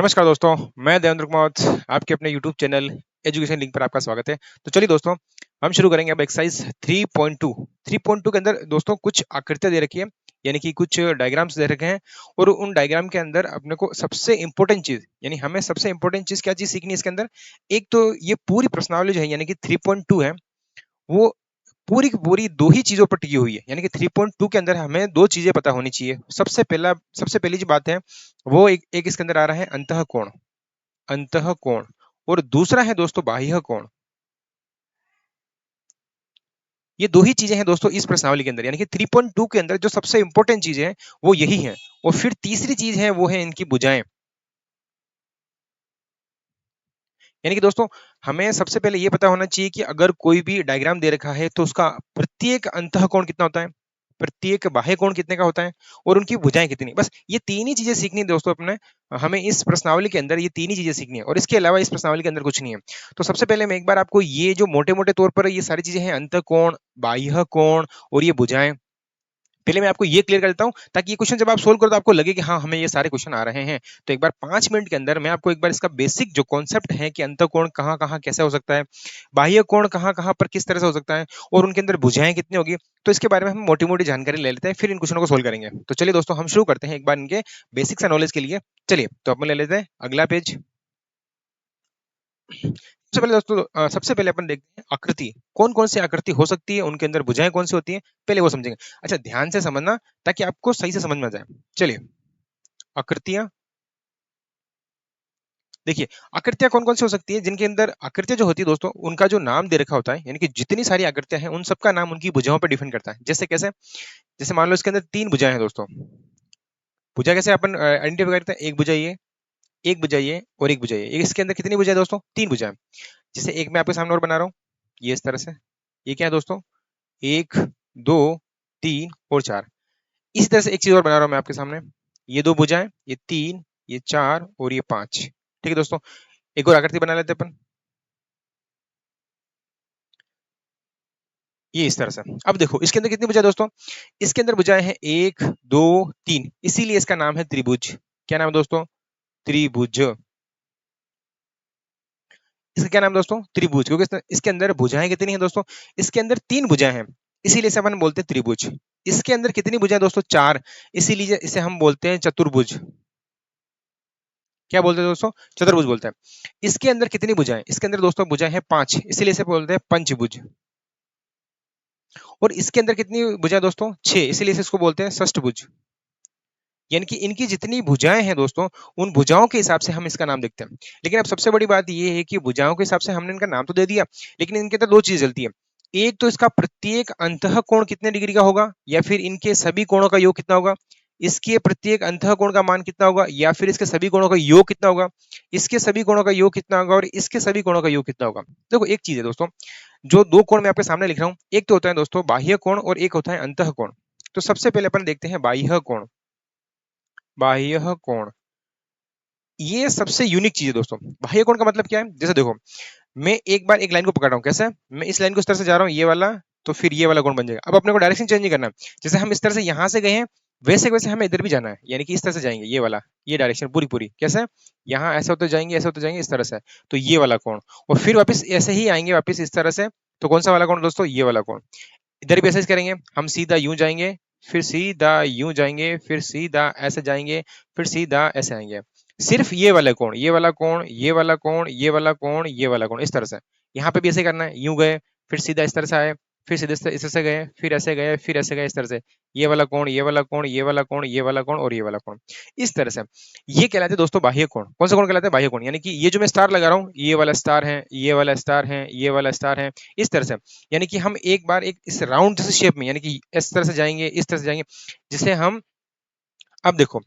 नमस्कार दोस्तों, मैं देवेंद्र कुमार आपके अपने यूट्यूब चैनल एजुकेशन लिंक पर आपका स्वागत है। तो चलिए दोस्तों, हम शुरू करेंगे अब एक्सरसाइज 3.2। 3.2 के अंदर दोस्तों कुछ आकृतियां दे रखी है, यानी कि कुछ डायग्राम्स दे रखे हैं और उन डायग्राम के अंदर अपने को सबसे इंपॉर्टेंट चीज, यानी हमें सबसे इंपॉर्टेंट चीज क्या चीज सीखनी है इसके अंदर। एक तो ये पूरी प्रश्नावली जो है यानी कि 3.2 है, वो पूरी की पूरी दो ही चीजों पर टिकी हुई है। यानी कि 3.2 के अंदर हमें दो चीजें पता होनी चाहिए। सबसे पहली जो बात है वो एक इसके अंदर आ रहा है अंतःकोण। अंतःकोण और दूसरा है दोस्तों बाह्य कोण। ये दो ही चीजें हैं दोस्तों इस प्रश्नावली के अंदर, यानी कि 3.2 के अंदर जो सबसे इंपॉर्टेंट चीजें हैं वो यही है। और फिर तीसरी चीज है वो है इनकी भुजाएं। यानी कि दोस्तों हमें सबसे पहले ये पता होना चाहिए कि अगर कोई भी डायग्राम दे रखा है तो उसका प्रत्येक अंतःकोण कितना होता है, प्रत्येक बाह्य कोण कितने का होता है और उनकी भुजाएं कितनी। बस ये तीन ही चीजें सीखनी है दोस्तों अपने। हमें इस प्रश्नावली के अंदर ये तीन ही चीजें सीखनी है और इसके अलावा इस प्रश्नावली के अंदर कुछ नहीं है। तो सबसे पहले मैं एक बार आपको ये जो मोटे मोटे तौर पर ये सारी चीजें हैं, अंतःकोण, बाह्य कोण और ये भुजाएं, पहले मैं आपको ये क्लियर कर देता हूं ताकि ये क्वेश्चन जब आप सोल्व करो तो आपको लगे कि हाँ हमें ये सारे क्वेश्चन आ रहे हैं। तो एक बार 5 मिनट के अंदर मैं आपको एक बार इसका बेसिक जो कॉन्सेप्ट है कि अंतःकोण कहाँ कहाँ कैसे हो सकता है, बाह्य कोण कहाँ कहाँ पर किस तरह से हो सकता है और उनके अंदर भुजाएं कितनी होगी, तो इसके बारे में हम मोटी मोटी जानकारी ले लेते हैं, फिर इन क्वेश्चनों को सोल्व करेंगे। तो चलिए दोस्तों हम शुरू करते हैं एक बार इनके बेसिक सा नॉलेज के लिए। चलिए तो अपन ले लेते हैं अगला पेज। सबसे पहले अपन देखते हैं आकृति, कौन कौन सी आकृति हो सकती है, उनके अंदर भुजाएं कौन सी होती है, पहले वो समझेंगे। अच्छा ध्यान से समझना ताकि आपको सही से समझ में आ जाए। चलिए आकृतियां देखिए, आकृतियां कौन कौन सी हो सकती है, जिनके अंदर आकृतियां जो होती है दोस्तों उनका जो नाम दे रखा होता है, यानी कि जितनी सारी आकृतियां हैं उन सबका नाम उनकी भुजाओं पर डिपेंड करता है। जैसे कैसे, जैसे मान लो इसके अंदर तीन भुजाएं हैं दोस्तों। भुजा कैसे अपन आइडेंटिफाई करते हैं, एक भुजा ये, एक भुजा ये और एक भुजा ये। इसके अंदर कितनी भुजाएं दोस्तों, तीन भुजाएं। जैसे एक मैं आपके सामने और बना रहा हूँ, ये इस तरह से, ये क्या है दोस्तों, एक, दो, तीन और चार। इसी तरह से एक चीज और बना रहा हूं मैं आपके सामने, ये दो भुजाएं, ये तीन, ये चार और ये पांच। ठीक है दोस्तों, एक और आकृति बना लेते हैं अपन, ये इस तरह से। अब देखो इसके अंदर कितनी भुजाएं दोस्तों, इसके अंदर भुजाएं हैं एक, दो, तीन, इसीलिए इसका नाम है त्रिभुज। क्या नाम है दोस्तों, त्रिभुज। इसका क्या नाम है दोस्तों, त्रिभुज, क्योंकि इसके अंदर भुजाएं कितनी हैं दोस्तों, इसके अंदर तीन भुजाएं हैं, इसीलिए इसे अपन बोलते हैं त्रिभुज। इसके अंदर कितनी भुजाएं दोस्तों, चार, इसीलिए इसे हम बोलते हैं चतुर्भुज। क्या बोलते हैं दोस्तों, चतुर्भुज बोलते हैं। इसके अंदर कितनी भुजाएं, इसके अंदर दोस्तों भुजाएं हैं पांच, इसीलिए इसे बोलते हैं पंचभुज। और इसके अंदर कितनी भुजाएं दोस्तों, छह, इसीलिए इसे इसको बोलते हैं षष्ठभुज। यानी कि इनकी जितनी भुजाएं हैं दोस्तों, उन भुजाओं के हिसाब से हम इसका नाम देखते हैं। लेकिन अब सबसे बड़ी बात यह है कि भुजाओं के हिसाब से हमने इनका नाम तो दे दिया, लेकिन इनके अंदर दो चीज चलती है। एक तो इसका प्रत्येक अंतः कोण कितने डिग्री का होगा, या फिर इनके सभी कोणों का योग कितना होगा। इसके प्रत्येक अंतः कोण का मान कितना होगा, या फिर इसके सभी कोणों का योग कितना होगा। इसके सभी कोणों का योग कितना होगा और इसके सभी कोणों का योग कितना होगा। देखो एक चीज है दोस्तों, जो दो कोण मैं आपके सामने लिख रहा हूं, एक तो होता है दोस्तों बाह्य कोण और एक होता है अंतः कोण। तो सबसे पहले अपन देखते हैं बाह्य कोण। बाह्य कोण ये सबसे यूनिक चीज है दोस्तों। बाह्य कोण का मतलब क्या है, जैसे देखो मैं एक बार एक लाइन को पकड़ रहा हूँ, कैसे, मैं इस लाइन को इस तरह से जा रहा हूँ, ये वाला, तो फिर ये वाला कोण बन जाएगा। अब अपने को डायरेक्शन चेंज नहीं करना है, जैसे हम इस तरह से यहाँ से गए हैं वैसे वैसे हमें इधर भी जाना है, यानी कि इस तरह से जाएंगे, ये वाला, ये डायरेक्शन पूरी पूरी कैसे, यहाँ ऐसे होते जाएंगे, ऐसे होते जाएंगे, इस तरह से, तो ये वाला कोण। और फिर वापस ऐसे ही आएंगे वापस इस तरह से, तो कौन सा वाला कोण दोस्तों, ये वाला कोण। इधर भी ऐसे ही करेंगे, हम सीधा यूं जाएंगे, फिर सीधा यूं जाएंगे, फिर सीधा ऐसे जाएंगे, फिर सीधा ऐसे आएंगे। सिर्फ ये वाला कोण, ये वाला कोण, ये वाला कोण, ये वाला कोण, ये वाला कोण, इस तरह से। यहाँ पे भी ऐसे करना है, यूं गए, फिर सीधा इस तरह से आए, फिर सीधे इस तरह से गए, फिर ऐसे गए, फिर ऐसे गए, इस तरह से। ये वाला कोण, ये वाला कोण, ये वाला कोण, ये वाला कोण और ये वाला कोण, इस तरह से। ये कहलाते हैं दोस्तों बाह्य कोण। कौन सा कोण कहलाता है, बाह्य कोण। यानी कि ये जो मैं स्टार लगा रहा हूँ, ये वाला स्टार है, ये वाला स्टार है, ये वाला स्टार है, इस तरह से। यानी कि हम एक बार एक इस राउंड जैसे शेप में, यानी कि इस तरह से जाएंगे, इस तरह से जाएंगे, जिसे हम, अब देखो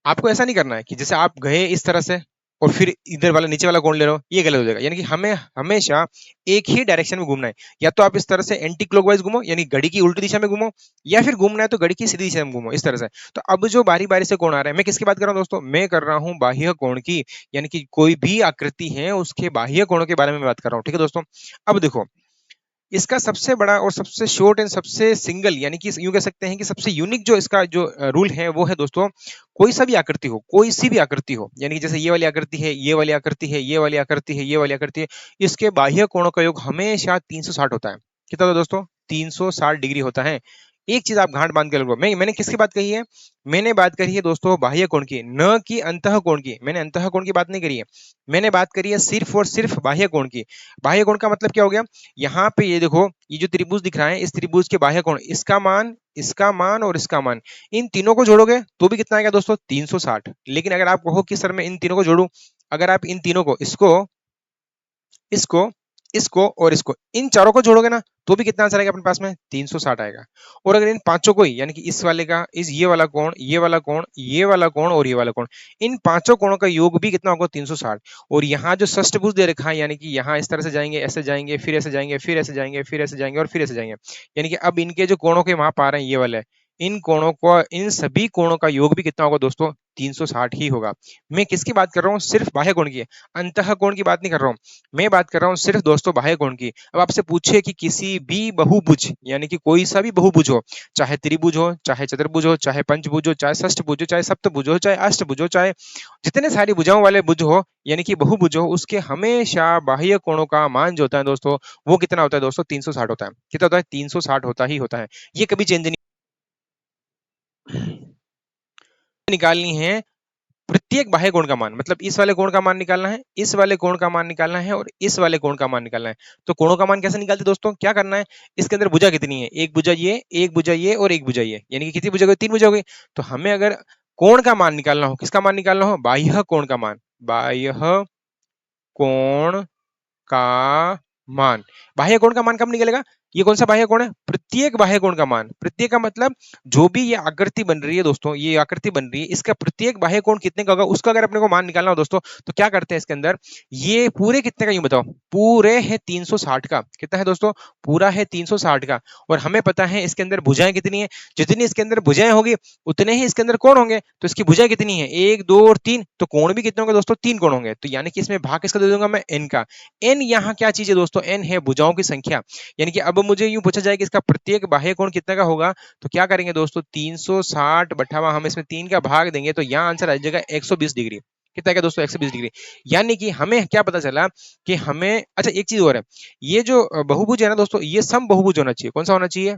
आपको ऐसा नहीं करना है कि जैसे आप गए इस तरह से और फिर इधर वाला नीचे वाला कोण ले रहे हो, ये गलत हो जाएगा। यानी कि हमें हमेशा एक ही डायरेक्शन में घूमना है, या तो आप इस तरह से एंटी क्लॉकवाइज घूमो, यानी घड़ी की उल्टी दिशा में घूमो, या फिर घूमना है तो घड़ी की सीधी दिशा में घूमो, इस तरह से। तो अब जो बारी बारी से कोण आ रहा है, मैं किसकी बात कर रहा हूँ दोस्तों, मैं कर रहा हूँ बाह्य कोण की। यानी कि कोई भी आकृति है उसके बाह्य कोणों के बारे में मैं बात कर रहा हूँ। ठीक है दोस्तों, अब देखो इसका सबसे बड़ा और सबसे शॉर्ट एंड सबसे सिंगल यानी कि यूं कह सकते हैं कि सबसे यूनिक जो इसका जो रूल है वो है दोस्तों, कोई सा भी आकृति हो, कोई सी भी आकृति हो, यानी कि जैसे ये वाली आकृति है, ये वाली आकृति है, ये वाली आकृति है, ये वाली आकृति है, इसके बाह्य कोणों का योग हमेशा 360 होता है। कितना होता है दोस्तों? 360 डिग्री होता है। एक चीज आप गांठ बांध के रखो, मैंने किसकी बात कही है? मैंने बात करी है दोस्तों बाह्य कोण की, न कि अंतः कोण की। मैंने अंतः कोण की बात नहीं करी है, मैंने बात करी है सिर्फ और सिर्फ बाह्य कोण की। बाह्य कोण का मतलब क्या हो गया? यहाँ पे ये देखो, ये जो त्रिभुज दिख रहा है, इस त्रिभुज के बाह्य कोण, इसका मान और इसका मान, इन तीनों को जोड़ोगे तो भी कितना आएगा दोस्तों? 360। लेकिन अगर आप कहो कि सर मैं इन तीनों को जोड़ू, अगर आप इन तीनों को, इसको इसको और इसको, इन चारों को जोड़ोगे ना तो भी कितना आंसर आएगा अपने पास में? 360 आएगा। और अगर इन पांचों को ही, यानी कि इस वाले का, इस ये वाला कोण, ये वाला कोण, ये वाला कोण और ये वाला कोण, इन पांचों कोणों का योग भी कितना होगा? 360। और यहाँ जो षष्ठभुज दे रखा है, यानी कि यहाँ इस तरह से जाएंगे, ऐसे जाएंगे, फिर ऐसे जाएंगे, फिर ऐसे जाएंगे, फिर ऐसे जाएंगे और फिर ऐसे जाएंगे, यानी कि अब इनके जो कोणों के माप आ रहे हैं ये वाले, इन कोणों को, इन सभी कोणों का योग भी कितना होगा दोस्तों? 360 ही होगा। मैं किसकी बात कर रहा हूँ? सिर्फ बाह्य कोण की, अंतः कोण की बात नहीं कर रहा हूँ। मैं बात कर रहा हूँ सिर्फ दोस्तों बाह्य कोण की। अब आपसे पूछे कि किसी भी बहुभुज, यानी कि कोई सा भी बहुभुज हो, चाहे त्रिभुज हो, चाहे चतुर्भुज हो, चाहे पंचभुज हो, चाहे षष्ठभुज हो, चाहे सप्तभुज हो, चाहे अष्टभुज हो, चाहे जितने सारी भुजाओं वाले भुज हो, यानी कि बहुभुज हो, उसके हमेशा बाह्य कोणों का मान जो होता है दोस्तों, वो कितना होता है दोस्तों? 360 होता है। कितना होता है? 360 होता ही होता है। ये कभी चेंज नहीं निकालनी है। प्रत्येक बाह्य कोण का मान, मतलब इस वाले कोण का मान निकालना है, इस वाले कोण का मान निकालना है और इस वाले कोण का मान निकालना है। तो कोणों का मान कैसे निकालते दोस्तों? क्या करना है, इसके अंदर भुजा कितनी है? एक भुजा ये, एक भुजा ये और एक भुजा ये, यानी कि कितनी भुजा हो गई? 3 भुजा हो गई। तो हमें अगर कोण का मान निकालना हो, किसका मान निकालना हो? बाह्य कोण का मान, बाह्य कोण का मान। बाह्य कोण का मान कब निकलेगा? ये कौन सा बाह्य कोण है? प्रत्येक बाह्य कोण का मान। प्रत्येक का मतलब जो भी ये आकृति बन रही है दोस्तों, ये आकृति बन रही है, इसका प्रत्येक बाह्य कोण कितने का होगा, उसका अगर अपने को मान निकालना हो दोस्तों, तो क्या करते हैं इसके अंदर, ये पूरे कितने का, यूं बताओ, पूरे है 360 का। कितना है दोस्तों? पूरा है 360 का। और हमें पता है इसके अंदर भुजाएं कितनी है, जितनी इसके अंदर भुजाएं होगी उतने ही इसके अंदर कोण होंगे। तो इसकी भुजाएं कितनी है? 1 2 और 3, तो कोण भी कितने होंगे दोस्तों? 3 कोण होंगे। तो यानी कि इसमें भाग किसका दे दूंगा मैं? n का। n यहाँ क्या चीज है दोस्तों? n है भुजाओं की संख्या। यानी कि अब मुझे यूं पूछा जाए कि इसका प्रत्येक बाह्य कोण कितने का होगा, तो क्या करेंगे दोस्तों? 360 बटा हुआ, हम इसमें 3 का भाग देंगे तो यहाँ आंसर आ जाएगा 120 डिग्री। कितना है दोस्तों? 120 डिग्री। यानी कि हमें क्या पता चला कि हमें, अच्छा एक चीज और है, ये जो बहुभुज है ना दोस्तों, ये सम बहुभुज होना चाहिए। कौन सा होना चाहिए?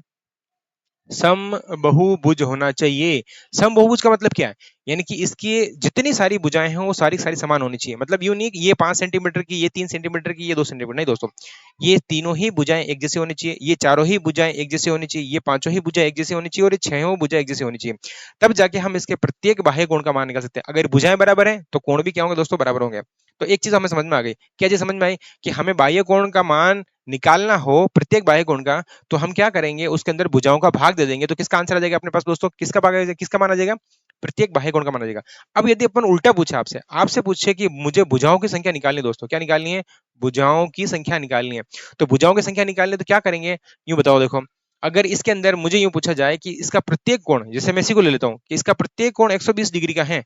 समबहुभुज होना चाहिए। समबहुभुज का मतलब क्या है? यानी कि इसकी जितनी सारी भुजाएं हैं वो सारी सारी समान होनी चाहिए। मतलब यूं नहीं कि ये 5 सेंटीमीटर की, ये 3 सेंटीमीटर की, ये 2 सेंटीमीटर, नहीं दोस्तों, ये तीनों ही भुजाएं एक जैसी होनी चाहिए, ये चारों ही भुजाएं एक जैसी होनी चाहिए, ये पांचों ही भुजाएं एक जैसी होनी चाहिए और ये छहों भुजाएं एक जैसी होनी चाहिए। तब जाके हम इसके प्रत्येक बाह्य कोण का मान निकाल सकते हैं। अगर भुजाएं बराबर है तो कोण भी क्या होंगे दोस्तों? बराबर होंगे। तो एक चीज हमें समझ में आ गई। क्या चीज समझ में आई? कि हमें बाह्य कोण का मान निकालना हो, प्रत्येक बाह्य कोण का, तो हम क्या करेंगे, उसके अंदर भुजाओं का भाग दे देंगे। तो किसका आंसर आ जाएगा अपने पास दोस्तों? किसका भाग आ जाएगा? किसका मान आ जाएगा? प्रत्येक बाह्य कोण का मान आ जाएगा। अब यदि अपन उल्टा पूछे आपसे, आपसे पूछे कि मुझे भुजाओं की संख्या निकालनी है दोस्तों, क्या निकालनी है? भुजाओं की संख्या निकालनी है। तो भुजाओं की संख्या निकालनी है तो क्या करेंगे? यूं बताओ, देखो, अगर इसके अंदर मुझे यूं पूछा जाए कि इसका प्रत्येक कोण, जैसे मैं इसी को ले लेता हूं कि इसका प्रत्येक कोण 120 डिग्री का है,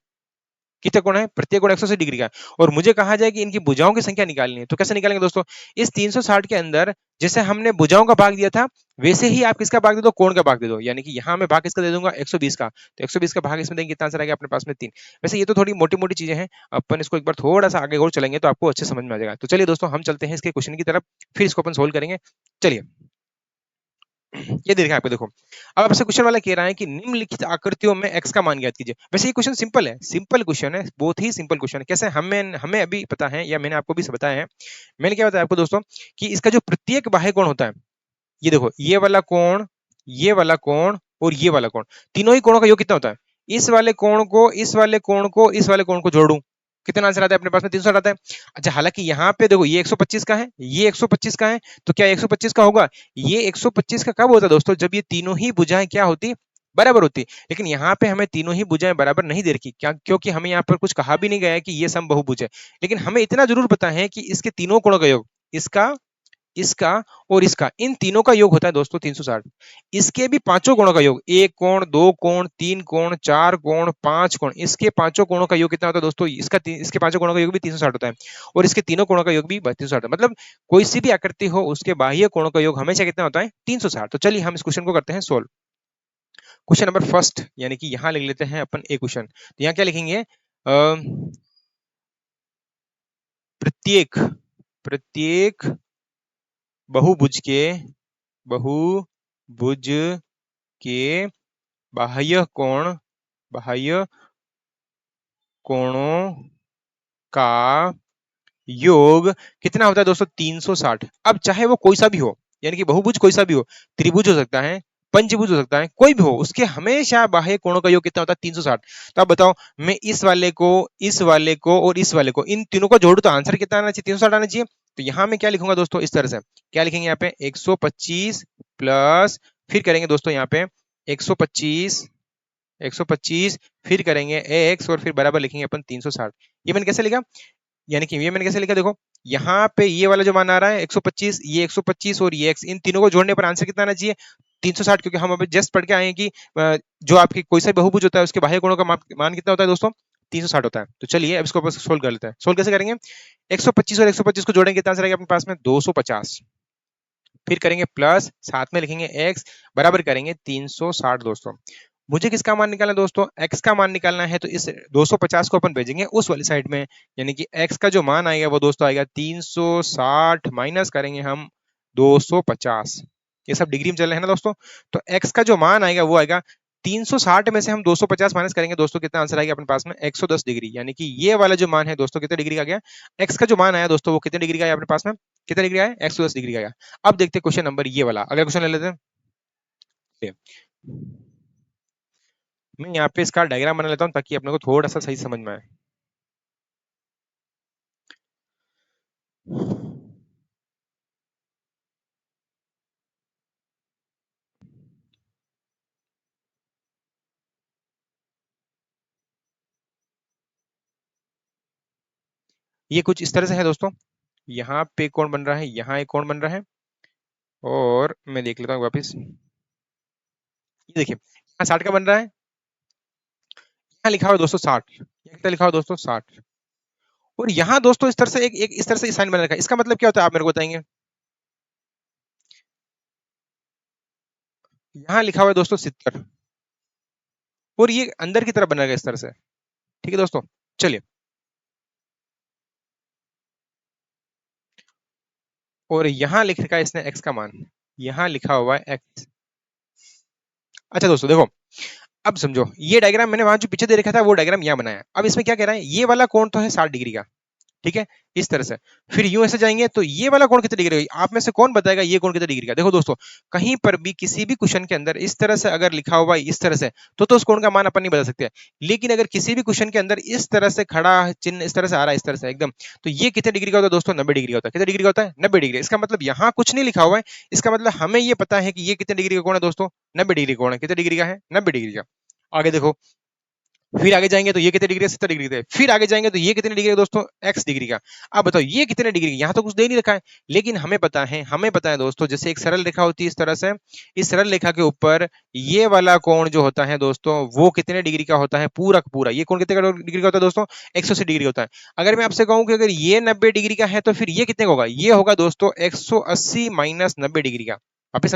कितना कोण है? प्रत्येक कोण 180 डिग्री का है, और मुझे कहा जाए कि इनकी भुजाओं की संख्या निकालनी है, तो कैसे निकालेंगे दोस्तों? इस 360 के अंदर जैसे हमने भुजाओं का भाग दिया था, वैसे ही आप किसका भाग दे दो? कोण का भाग दे दो। यानी कि यहाँ मैं भाग किसका दे दूंगा? 120 का। तो 120 का भाग इसमें देंगे, कितना आंसर आएगा अपने पास में? 3। वैसे ये तो थोड़ी मोटी मोटी चीजें हैं, अपन इसको एक बार थोड़ा सा आगे और चलेंगे तो आपको अच्छे समझ में आ जाएगा। तो चलिए दोस्तों, हम चलते हैं इसके क्वेश्चन की तरफ, फिर इसको अपन सोल्व करेंगे। चलिए, ये देखिए आपको, देखो, अब आपसे क्वेश्चन वाला कह रहा है कि निम्नलिखित आकृतियों में x का मान ज्ञात कीजिए। वैसे ये क्वेश्चन सिंपल है, सिंपल क्वेश्चन है, बहुत ही सिंपल क्वेश्चन है। कैसे? हमें हमें अभी पता है, या मैंने आपको भी बताया है, मैंने क्या बताया आपको दोस्तों, कि इसका जो प्रत्येक बाह्य कोण होता है, ये देखो, ये वाला कोण, ये वाला कोण और ये वाला कोण, तीनों ही कोणों का योग कितना होता है? इस वाले कोण को, इस वाले कोण को, इस वाले कोण को जोड़ू, कितना आंसर आता है अपने पास में? 360 आता है। अच्छा, हालांकि यहाँ पे देखो, ये 125 का है, ये 125 का है, तो क्या 125 का होगा? ये 125 का कब होता है दोस्तों? जब ये तीनों ही भुजाएं क्या होती? बराबर होती। लेकिन यहाँ पे हमें तीनों ही भुजाएं बराबर नहीं दे रखी, क्या? क्योंकि हमें यहाँ पर कुछ कहा भी नहीं गया है कि ये समबाहुभुज है। लेकिन हमें इतना जरूर पता है कि इसके तीनों कोणों का योग, इसका इसका और इसका, इन तीनों का योग होता है दोस्तों 360। इसके भी पांचों कोणों का योग, एक कोण, दो कोण, तीन कोण, चार कोण, पांच कोण, इसके पांचों कोणों का योग कितना होता है दोस्तों? इसके पांचों कोणों का योग भी 360 होता है, और इसके तीनों कोणों का योग भी 360 होता है। मतलब कोई सी भी आकृति हो उसके बाह्य कोणों का योग हमेशा कितना होता है? 360। तो चलिए हम इस क्वेश्चन को करते हैं सोल्व। क्वेश्चन नंबर फर्स्ट, यानी कि यहां लिख लेते हैं अपन ए क्वेश्चन। तो यहाँ क्या लिखेंगे? प्रत्येक प्रत्येक बहुभुज के बहुभुज के बाह्य कोणों का योग कितना होता है दोस्तों? 360। अब चाहे वो कोई सा भी हो, यानी कि बहुभुज कोई सा भी हो, त्रिभुज हो सकता है, पंचभुज हो सकता है, कोई भी हो, उसके हमेशा बाह्य कोणों का योग कितना होता है? 360। तो अब बताओ, मैं इस वाले को, इस वाले को और इस वाले को, इन तीनों को जोड़ू तो आंसर कितना आना चाहिए? 360 आना चाहिए। तो यहां मैं क्या लिखूंगा दोस्तों? इस तरह से क्या लिखेंगे? यहाँ पे 125 प्लस, फिर करेंगे दोस्तों यहाँ पे 125, 125, फिर करेंगे एक्स, और फिर बराबर लिखेंगे अपन 360। ये मैंने कैसे लिखा? यानी कि ये मैंने कैसे लिखा? देखो यहाँ पे ये वाला जो मान आ रहा है 125, ये 125 और ये x, इन तीनों को जोड़ने पर आंसर कितना आना चाहिए? 360। क्योंकि हम अभी जस्ट पढ़ के आए हैं कि जो आपकी कोई सा बहुभुज होता है उसके बाह्य कोणों का मान कितना होता है दोस्तों? 360 होता है। तो चलिए अब इसको सोल्व कर लेते हैं। सोल्व कैसे करेंगे? 125 और 125 को जोड़ेंगे, कितना आंसर आएगा अपने पास में? 250। फिर करेंगे प्लस, साथ में लिखेंगे x, बराबर करेंगे 360 दोस्तों। मुझे किसका मान निकालना है दोस्तों? x का मान निकालना है, तो इस 250 को अपन भेजेंगे उस वाली साइड में, यानी कि x का जो मान आएगा वो दोस्तों आएगा 360, माइनस करेंगे हम 250। ये सब डिग्री में चल रहे हैं ना दोस्तों? तो x का जो मान आएगा वो आएगा 360 में से हम 250 माइनस करेंगे दोस्तों, कितना आंसर आएगा अपने पास में? 110 डिग्री। यानी कि ये वाला जो मान है दोस्तों कितने डिग्री का गया? x का जो मान आया दोस्तों वो कितने डिग्री का आया अपने पास में? कितने डिग्री आया? 110 डिग्री का आया। अब देखते हैं क्वेश्चन नंबर ये वाला, अगला क्वेश्चन ले लेते हैं। मैं यहाँ पे इसका डायग्राम बना लेता हूँ ताकि अपने को थोड़ा सा सही समझ में आए। ये कुछ इस तरह से है दोस्तों। यहाँ पे कोण बन रहा है, यहाँ एक कोण बन रहा है, और मैं देख लेता हूँ वापिस। ये देखिए यहाँ 60 का बन रहा है, यहाँ लिखा हुआ है दोस्तों 60, यहाँ कितना लिखा हुआ है दोस्तों? 60। और यहाँ दोस्तों इस तरह से एक इस तरह से साइन बना रखा है। इसका मतलब क्या होता है आप मेरे को बताएंगे? यहाँ लिखा हुआ है दोस्तों 70, और ये अंदर की तरफ बना है इस तरह से। ठीक है दोस्तों, चलिए। और यहाँ लिख रखा है इसने x का मान, यहाँ लिखा हुआ है x। अच्छा दोस्तों देखो, अब समझो, ये डायग्राम मैंने वहां जो पीछे दे रखा था वो डायग्राम यहाँ बनाया। अब इसमें क्या कह रहा है? ये वाला कोण तो है 60 डिग्री का, ठीक है, इस तरह से। फिर यूं ऐसे जाएंगे तो ये वाला कोण कितने डिग्री का? आप में से कौन बताएगा ये कोण कितने डिग्री का? देखो दोस्तों, कहीं पर भी किसी भी क्वेश्चन के अंदर इस तरह से अगर लिखा हुआ है इस तरह से, तो उस कोण का मान अपन नहीं बता सकते। लेकिन अगर किसी भी क्वेश्चन के अंदर इस तरह से खड़ा चिन्ह इस तरह से आ रहा है, इस तरह से एकदम, तो ये कितने डिग्री का होता है दोस्तों? 90 डिग्री का होता है। कितने डिग्री का होता है? 90 डिग्री। इसका मतलब यहाँ कुछ नहीं लिखा हुआ है, इसका मतलब हमें ये पता है कि ये कितने डिग्री का कोण है दोस्तों? 90 डिग्री कोण है। कितने डिग्री का है? 90 डिग्री का। आगे देखो, फिर आगे जाएंगे तो ये कितने डिग्री है? 70 डिग्री है। फिर आगे जाएंगे तो ये कितने डिग्री है दोस्तों? x डिग्री का। अब बताओ ये कितने डिग्री का? यहाँ तो कुछ दे नहीं रखा है, लेकिन हमें पता है दोस्तों, जैसे एक सरल रेखा होती है इस तरह से, इस सरल रेखा के ऊपर ये वाला कोण जो होता है दोस्तों वो कितने डिग्री का होता है? पूरा का पूरा। ये कोण कितने डिग्री का होता है दोस्तों? 180 डिग्री होता है। अगर मैं आपसे कहूं कि अगर ये 90 डिग्री का है तो फिर ये कितने का होगा? ये होगा दोस्तों 180 माइनस 90 डिग्री का। वापिस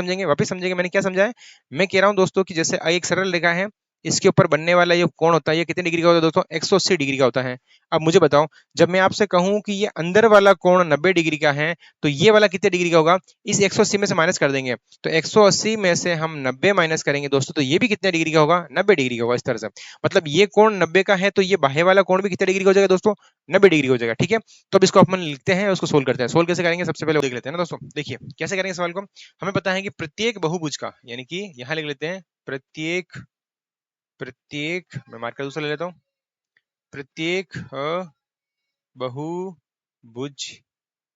समझेंगे मैंने क्या समझाया? मैं कह रहा हूं दोस्तों कि जैसे एक सरल रेखा है, इसके ऊपर बनने वाला ये कोण होता है, ये कितने डिग्री का होता है दोस्तों? 180 डिग्री का होता है। अब मुझे बताओ, जब मैं आपसे कहूं कि ये अंदर वाला कोण 90 डिग्री का है, तो ये वाला कितने डिग्री का होगा? इस 180 में से माइनस कर देंगे, तो 180 में से हम 90 माइनस करेंगे दोस्तों, तो ये भी कितने डिग्री का होगा? 90 डिग्री का होगा। इस तरह से मतलब ये कोण 90 का है, तो ये बाह्य वाला कोण भी कितने डिग्री का हो जाएगा दोस्तों? 90 डिग्री हो जाएगा। ठीक है, तो अब इसको अपन लिखते हैं, उसको सोल्व करते हैं। सोल्व कैसे करेंगे सबसे पहले देख लेते हैं ना दोस्तों। देखिए कैसे करेंगे सवाल को। हमें पता है कि प्रत्येक बहुभुज का, यानी कि यहाँ लिख लेते हैं प्रत्येक प्रत्येक मैं मार्कर दूसरा ले लेता हूँ। प्रत्येक बहुभुज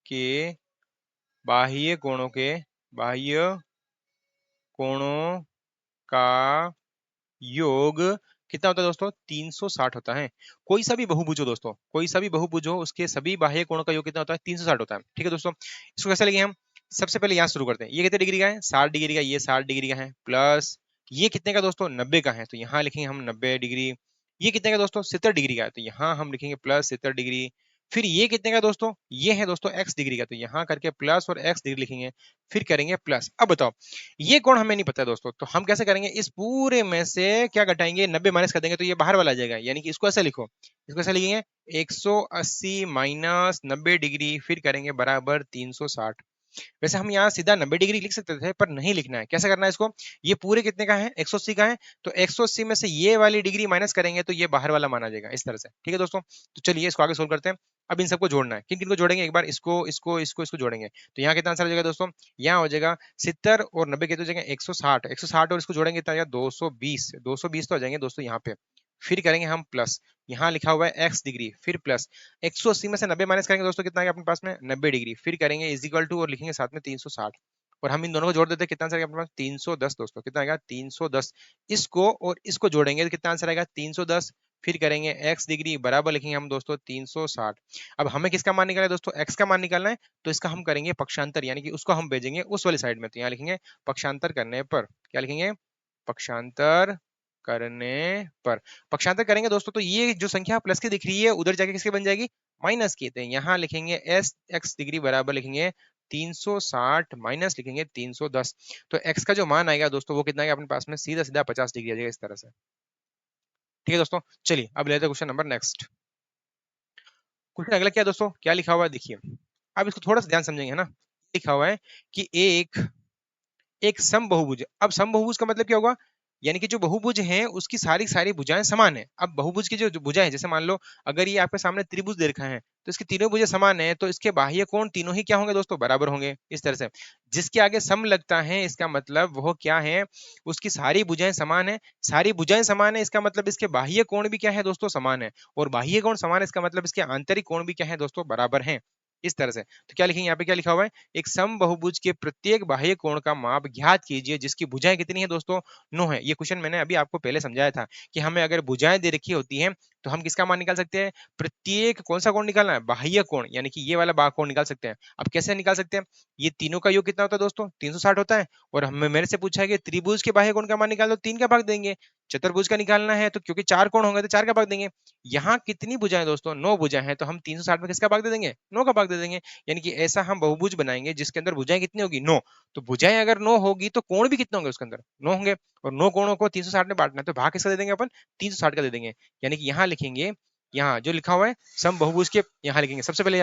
के बाह्य कोणों का योग कितना होता है दोस्तों? 360 होता है। कोई सा भी बहुभुज हो दोस्तों, कोई सा भी बहुभुज हो, उसके सभी बाह्य कोणों का योग कितना होता है? 360 होता है। ठीक है दोस्तों, इसको कैसे लिखेंगे हम? सबसे पहले यहाँ शुरू करते हैं, ये कितने डिग्री का है, 60 डिग्री का, ये 60 डिग्री का है, प्लस ये कितने का दोस्तों, 90 का है, तो यहाँ लिखेंगे हम 90 डिग्री। ये कितने का दोस्तों, 70 डिग्री का है, तो यहाँ हम लिखेंगे प्लस 70 डिग्री। फिर ये कितने का दोस्तों, ये है दोस्तों x डिग्री का, तो यहाँ करके प्लस और x डिग्री लिखेंगे, फिर करेंगे प्लस। अब बताओ, ये कोण हमें नहीं पता दोस्तों, तो हम कैसे करेंगे, इस पूरे में से क्या घटाएंगे, 90 माइनस कर देंगे, तो ये बाहर वाला आ जाएगा, यानी कि इसको ऐसे लिखो, इसको ऐसे लिखेंगे 180 माइनस 90 डिग्री, फिर करेंगे बराबर 360। वैसे हम यहाँ सीधा 90 डिग्री लिख सकते थे, पर नहीं लिखना है, कैसे करना है इसको, ये पूरे कितने का है, 180 का है, तो 180 में से ये वाली डिग्री माइनस करेंगे तो ये बाहर वाला माना जाएगा, इस तरह से। ठीक है दोस्तों, तो चलिए इसको आगे सोल्व करते हैं। अब इन सबको जोड़ना है, किन किन को जोड़ेंगे, एक बार इसको इसको इसको इसको जोड़ेंगे, तो यहाँ कितना आंसर हो जाएगा दोस्तों, यहाँ हो जाएगा 70 और 90 कितने हो जाएंगे, 160, 160 और इसको जोड़ेंगे तो 220, 220 तो हो जाएंगे दोस्तों यहाँ पे। फिर करेंगे हम प्लस, यहाँ लिखा हुआ है x डिग्री, फिर प्लस 180 में से 90 माइनस करेंगे दोस्तों, कितना आएगा अपने पास में, 90 डिग्री, फिर करेंगे इज इक्वल टू और लिखेंगे साथ में 360, और हम इन दोनों को जोड़ देते हैं, कितना आंसर आएगा अपने पास, 310 दोस्तों, कितना आएगा 310। इसको और इसको जोड़ेंगे तो कितना आंसर आएगा 310, फिर करेंगे x डिग्री बराबर लिखेंगे हम दोस्तों 360। अब हमें किसका मान निकालना है दोस्तों, x का मान निकालना है, तो इसका हम करेंगे पक्षांतर, यानी कि उसको हम भेजेंगे उस वाली साइड में, तो यहाँ लिखेंगे पक्षांतर करने पर, क्या लिखेंगे, पक्षांतर करने पर। पक्षांतर करेंगे दोस्तों, तो ये जो संख्या प्लस की दिख रही है उधर जाके किसकी बन जाएगी, माइनस की, तो यहाँ लिखेंगे एस एक्स डिग्री बराबर लिखेंगे 360 माइनस लिखेंगे 310, तो x का जो मान आएगा दोस्तों वो कितना आएगा अपने पास में, सीधा सीधा 50 डिग्री आ जाएगा, इस तरह से। ठीक है दोस्तों, चलिए अब लेते हैं क्वेश्चन नंबर नेक्स्ट। क्वेश्चन अगला क्या है दोस्तों, क्या लिखा हुआ है देखिए, अब इसको थोड़ा सा ध्यान समझेंगे, है ना। लिखा हुआ है कि एक एक समबहुभुज, अब समबहुभुज का मतलब क्या होगा, यानी कि जो बहुभुज है उसकी सारी सारी भुजाएं समान है। अब बहुभुज की जो भुजाएं है, जैसे मान लो अगर ये आपके सामने त्रिभुज दे रखा है, तो इसकी तीनों भुजें समान है, तो इसके बाह्य कोण तीनों ही क्या होंगे दोस्तों, बराबर होंगे, इस तरह से। जिसके आगे सम लगता है इसका मतलब वो क्या है, उसकी सारी भुजाएं समान है, सारी भुजाएं समान है इसका मतलब इसके बाह्य कोण भी क्या है दोस्तों, समान है, और बाह्य कोण समान है इसका मतलब इसके आंतरिक कोण भी क्या है दोस्तों, बराबर है, इस तरह से। तो क्या लिखेंगे यहाँ पे, क्या लिखा हुआ है, एक समबहुभुज के प्रत्येक बाह्य कोण का माप ज्ञात कीजिए जिसकी भुजाएं कितनी है दोस्तों, 9 है। ये क्वेश्चन मैंने अभी आपको पहले समझाया था कि हमें अगर भुजाएं दे रखी होती हैं तो हम किसका मान निकाल सकते हैं, प्रत्येक कौन सा कोण निकालना है, बाह्य कोण, यानी कि ये वाला कोण निकाल सकते हैं। अब कैसे निकाल सकते हैं, ये तीनों का योग कितना होता है दोस्तों, 360 होता है, और हमें मेरे से पूछा है कि त्रिभुज के बाह्य कोण का मान निकाल दो, 3 का भाग देंगे। चतुर्भुज का निकालना है तो क्योंकि 4 कोण होंगे तो 4 का भाग देंगे। यहाँ कितनी भुजाएं दोस्तों, 9 भुजाएं हैं, तो हम 360 में किसका भाग दे देंगे, 9 का भाग दे देंगे। यानी कि ऐसा हम बहुभुज बनाएंगे जिसके अंदर भुजाएं कितनी होगी, 9। तो भुजाएं अगर 9 होगी तो कोण भी कितने होंगे उसके अंदर, 9 होंगे, और 9 कोणों को 360 में बांटना है, तो भाग किसका दे देंगे अपन, 360 का दे देंगे। यानी कि यहाँ लिखेंगे, यहाँ जो लिखा हुआ है सम बहुभुज के, यहाँ लिखेंगे सबसे पहले,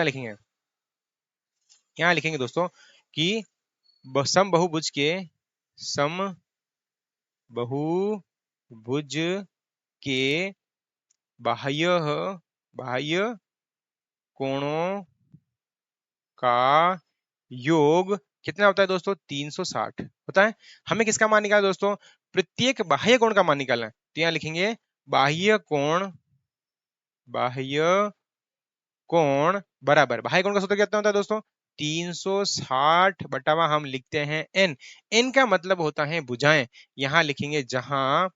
यहाँ लिखेंगे दोस्तों कि सम बहुभुज के, सम बहुभुज के बाह्य बाह्य कोणों का योग कितना होता है दोस्तों, 360 होता है। हमें किसका मान निकालना है दोस्तों, प्रत्येक बाह्य कोण का मान निकालना है, तो यहाँ लिखेंगे बाह्य कोण, बाह्य कोण बराबर, बाह्य कोण का सूत्र कितना होता है दोस्तों, 360 बटावा हम लिखते हैं n। n का मतलब होता है भुजाएं, यहाँ लिखेंगे जहां,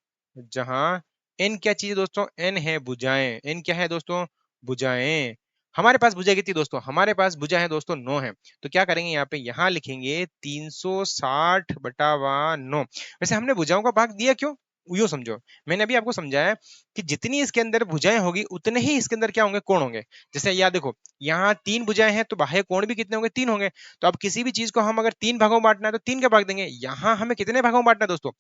जहां n क्या चीज है दोस्तों, n है भुजाएं, n क्या है दोस्तों, भुजाएं। हमारे पास भुजा कितनी दोस्तों, हमारे पास भुजा है दोस्तों 9 है, तो क्या करेंगे यहाँ पे, यहाँ लिखेंगे 360 बटावा 9। वैसे हमने भुजाओं का भाग दिया क्यों, यूं समझो, मैंने अभी आपको समझाया कि जितनी इसके अंदर भुजाएं होगी उतने ही इसके अंदर क्या होंगे, कोण होंगे। जैसे याद देखो, यहाँ 3 भुजाएं हैं तो बाह्य कोण भी कितने होंगे, 3 होंगे। तो अब किसी भी चीज को हम अगर 3 भागों में बांटना है तो 3 का भाग देंगे। यहाँ हमें कितने भागों में बांटना है दोस्तों,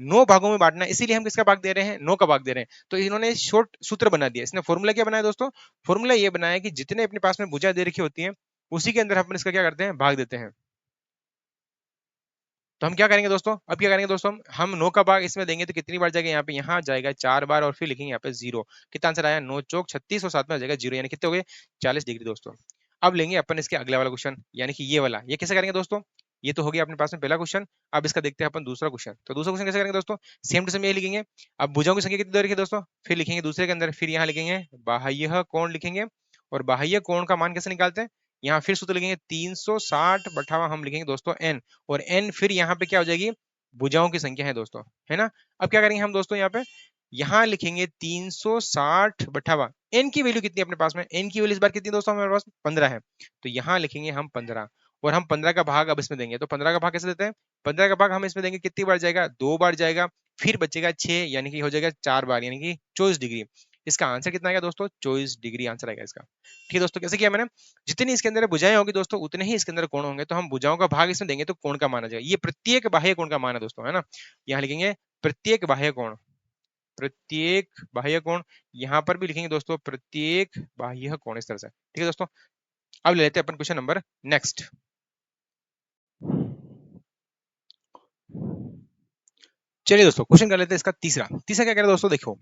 9 भागों में बांटना है, इसीलिए हम किसका भाग दे रहे हैं, 9 का भाग दे रहे हैं। तो इन्होंने शॉर्ट सूत्र बना दिया, इसने फॉर्मूला क्या बनाया दोस्तों, फॉर्मूला ये बनाया कि जितने अपने पास में भुजा दे रखी होती है उसी के अंदर हम इसका क्या करते हैं, भाग देते हैं। तो हम क्या करेंगे दोस्तों, अब क्या करेंगे दोस्तों, हम 9 का भाग इसमें देंगे तो कितनी बार जाएगा यहाँ पे, यहाँ जाएगा 4 बार, और फिर लिखेंगे यहाँ पे 0। कितना आंसर आया, 9 चौक 36 और साथ में आ जाएगा 0, यानी कितने हो गए, 40 डिग्री दोस्तों। अब लेंगे अपन इसके अगले वाला क्वेश्चन, यानी कि ये वाला, ये कैसे करेंगे दोस्तों, ये तो हो गया अपने पास में पहला क्वेश्चन। अब इसका देखते हैं अपन दूसरा क्वेश्चन। तो दूसरा क्वेश्चन कैसे करेंगे दोस्तों, सेम टू सेम ये लिखेंगे। अब भुजाओं की संख्या कितनी दे रखी है दोस्तों, फिर लिखेंगे दूसरे के अंदर, फिर यहाँ लिखेंगे बाह्य कोण लिखेंगे, और बाह्य कोण का मान कैसे निकालते हैं, यहाँ फिर सूत्र लिखेंगे 360 बटावा हम लिखेंगे दोस्तों n, और n फिर यहाँ पे क्या हो जाएगी, भुजाओं की संख्या है दोस्तों, है ना। अब क्या करेंगे हम दोस्तों, यहाँ पे यहाँ लिखेंगे 360 बटावा n की वैल्यू कितनी है अपने पास में, n की वैल्यू इस बार कितनी दोस्तों हमारे पास 15 है, तो यहाँ लिखेंगे हम 15, और हम 15 का भाग अब इसमें देंगे, तो 15 का भाग कैसे देते हैं? 15 का भाग हम इसमें देंगे, कितनी बार जाएगा? 2 बार जाएगा, फिर बचेगा 6, यानी कि हो जाएगा 4 बार, यानी कि 24 डिग्री। इसका आंसर कितना आएगा दोस्तों? 24 डिग्री आंसर आएगा इसका। ठीक है दोस्तों, कैसे किया मैंने? जितनी इसके अंदर भुजाएं होगी दोस्तों, उतने ही इसके अंदर कोण होंगे, तो हम भुजाओं का भाग इसमें देंगे तो कोण का मान आ जाएगा। ये प्रत्येक बाह्य कोण का मान है दोस्तों, है ना। यहाँ लिखेंगे प्रत्येक बाह्य कोण, प्रत्येक बाह्य कोण। यहाँ पर भी लिखेंगे दोस्तों प्रत्येक बाह्य कोण, इस तरह से। ठीक है दोस्तों, अब ले लेते हैं अपन क्वेश्चन नंबर नेक्स्ट। चलिए दोस्तों, क्वेश्चन कर लेते हैं इसका तीसरा। तीसरा क्या कह रहा है दोस्तों? देखो,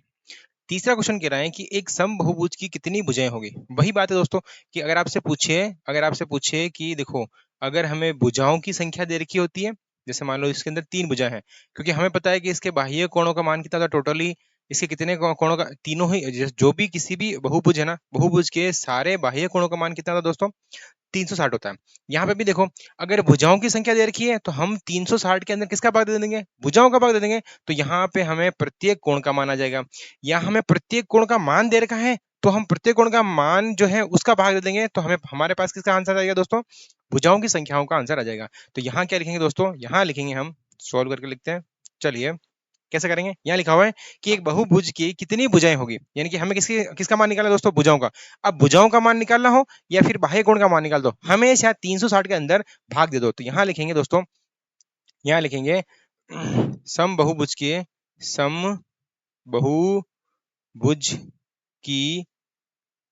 तीसरा क्वेश्चन कह रहा है कि एक समबहुभुज की कितनी भुजाएं होगी। वही बात है दोस्तों कि अगर आपसे पूछे कि देखो, अगर हमें भुजाओं की संख्या दे रखी होती है, जैसे मान लो इसके अंदर 3 भुजाएं हैं, क्योंकि हमें पता है कि इसके बाह्य कोणों का मान कितना था टोटली, इसके कितने कोणों का, तीनों ही जो भी किसी भी बहुभुज है ना, बहुभुज के सारे बाह्य कोणों का मान कितना था दोस्तों? 360 होता है। यहाँ पे भी देखो, अगर भुजाओं की संख्या दे रखी है तो हम 360 के अंदर किसका भाग दे देंगे? भुजाओं का भाग दे देंगे। तो यहाँ पे हमें प्रत्येक कोण का मान आ जाएगा। या हमें प्रत्येक कोण का मान दे रखा है, तो हम प्रत्येक कोण का मान जो है उसका भाग दे देंगे, तो हमें हमारे पास किसका आंसर आएगा दोस्तों? भुजाओं की संख्याओं का आंसर आ जाएगा। तो यहाँ क्या लिखेंगे दोस्तों? यहाँ लिखेंगे हम, सॉल्व करके लिखते हैं। चलिए कैसे करेंगे? यहाँ लिखा हुआ है कि एक बहुभुज की कितनी भुजाएं होगी, यानी कि हमें किसका मान निकालना है दोस्तों? भुजाओं का। अब भुजाओं का मान निकालना हो या फिर बाह्य कोण का मान निकाल दो, हमेशा 360 के अंदर भाग दे दो। तो यहाँ लिखेंगे दोस्तों, यहाँ लिखेंगे सम बहुभुज की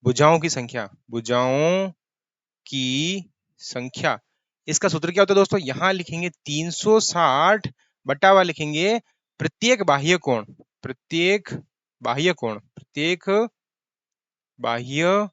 भुजाओं की संख्या, भुजाओं की संख्या। इसका सूत्र क्या होता है दोस्तों? यहां लिखेंगे 360 बटा हुआ लिखेंगे प्रत्येक बाह्य कोण, प्रत्येक बाह्य कोण, प्रत्येक बाह्य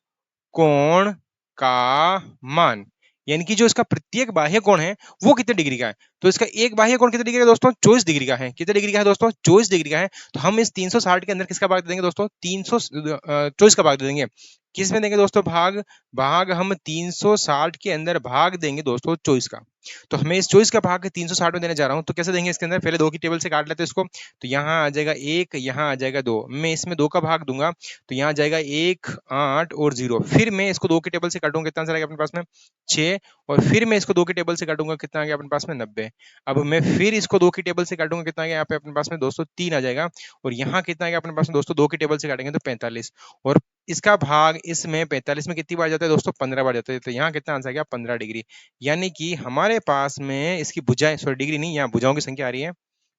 कोण का मान, यानी कि जो इसका प्रत्येक बाह्य कोण है वो कितने डिग्री का है। तो इसका एक बाह्य कोण कितने डिग्री का है दोस्तों? 24 डिग्री का है। कितने डिग्री का है दोस्तों? 24 डिग्री का है। तो हम इस 360 के अंदर किसका भाग दे देंगे दोस्तों? 324 का भाग दे देंगे। किस में देंगे दोस्तों भाग? भाग हम 360 के अंदर भाग देंगे दोस्तों 24 का। तो हमें इस 24 का भाग 360 में देने जा रहा हूं, तो कैसे देंगे? इसके अंदर पहले 2 की टेबल से काट लेते हैं इसको। तो यहाँ आ जाएगा 1, यहाँ आ जाएगा 2, मैं इसमें 2 का भाग दूंगा, तो यहाँ जाएगा 1, 8 और 0। फिर मैं इसको 2 की टेबल से काटूंगा, कितना आंसर आएगा अपने पास में? 6। और फिर मैं इसको 2 की टेबल से काटूंगा, कितना आ गया अपने पास में? 90। अब मैं फिर इसको 2 की टेबल से काटूंगा, कितना आ गया यहाँ पे अपने पास में दोस्तों? 3 आ जाएगा। और यहाँ कितना आ गया अपने पास में दोस्तों? 2 की टेबल से काटेंगे तो 45। और इसका भाग इसमें 45 में कितनी बार जाता है दोस्तों? 15 बार जाता है। तो यहाँ कितना आंसर आ गया? 15 डिग्री। यानी कि हमारे पास में इसकी भुजाएं, सॉरी डिग्री नहीं, यहाँ भुजाओं की संख्या आ रही है।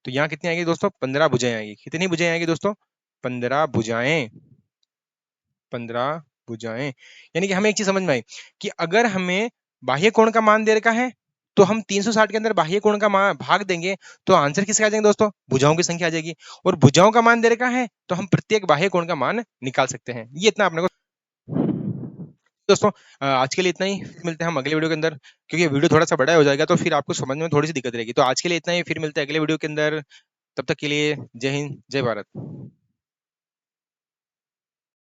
तो यहाँ कितनी आएगी दोस्तों? 15 भुजाएं आएगी। कितनी भुजाएं आएगी दोस्तों? 15 भुजाएं, 15 भुजाएं। यानी कि हमें एक चीज समझ में आई कि अगर हमें बाह्य कोण का मान दे रखा है, तो हम 360 के अंदर बाह्य कोण का मान भाग देंगे, तो आंसर किसका आ जाएंगे दोस्तों? भुजाओं की संख्या आ जाएगी। और भुजाओं का मान दे रखा है, तो हम प्रत्येक बाह्य कोण का मान निकाल सकते हैं। ये इतना अपने को दोस्तों, आज के लिए इतना ही। फिर मिलते हैं हम अगले वीडियो के अंदर, क्योंकि वीडियो थोड़ा सा बड़ा हो जाएगा तो फिर आपको समझ में थोड़ी सी दिक्कत रहेगी। तो आज के लिए इतना ही, फिर मिलते हैं अगले वीडियो के अंदर। तब तक के लिए जय हिंद, जय भारत।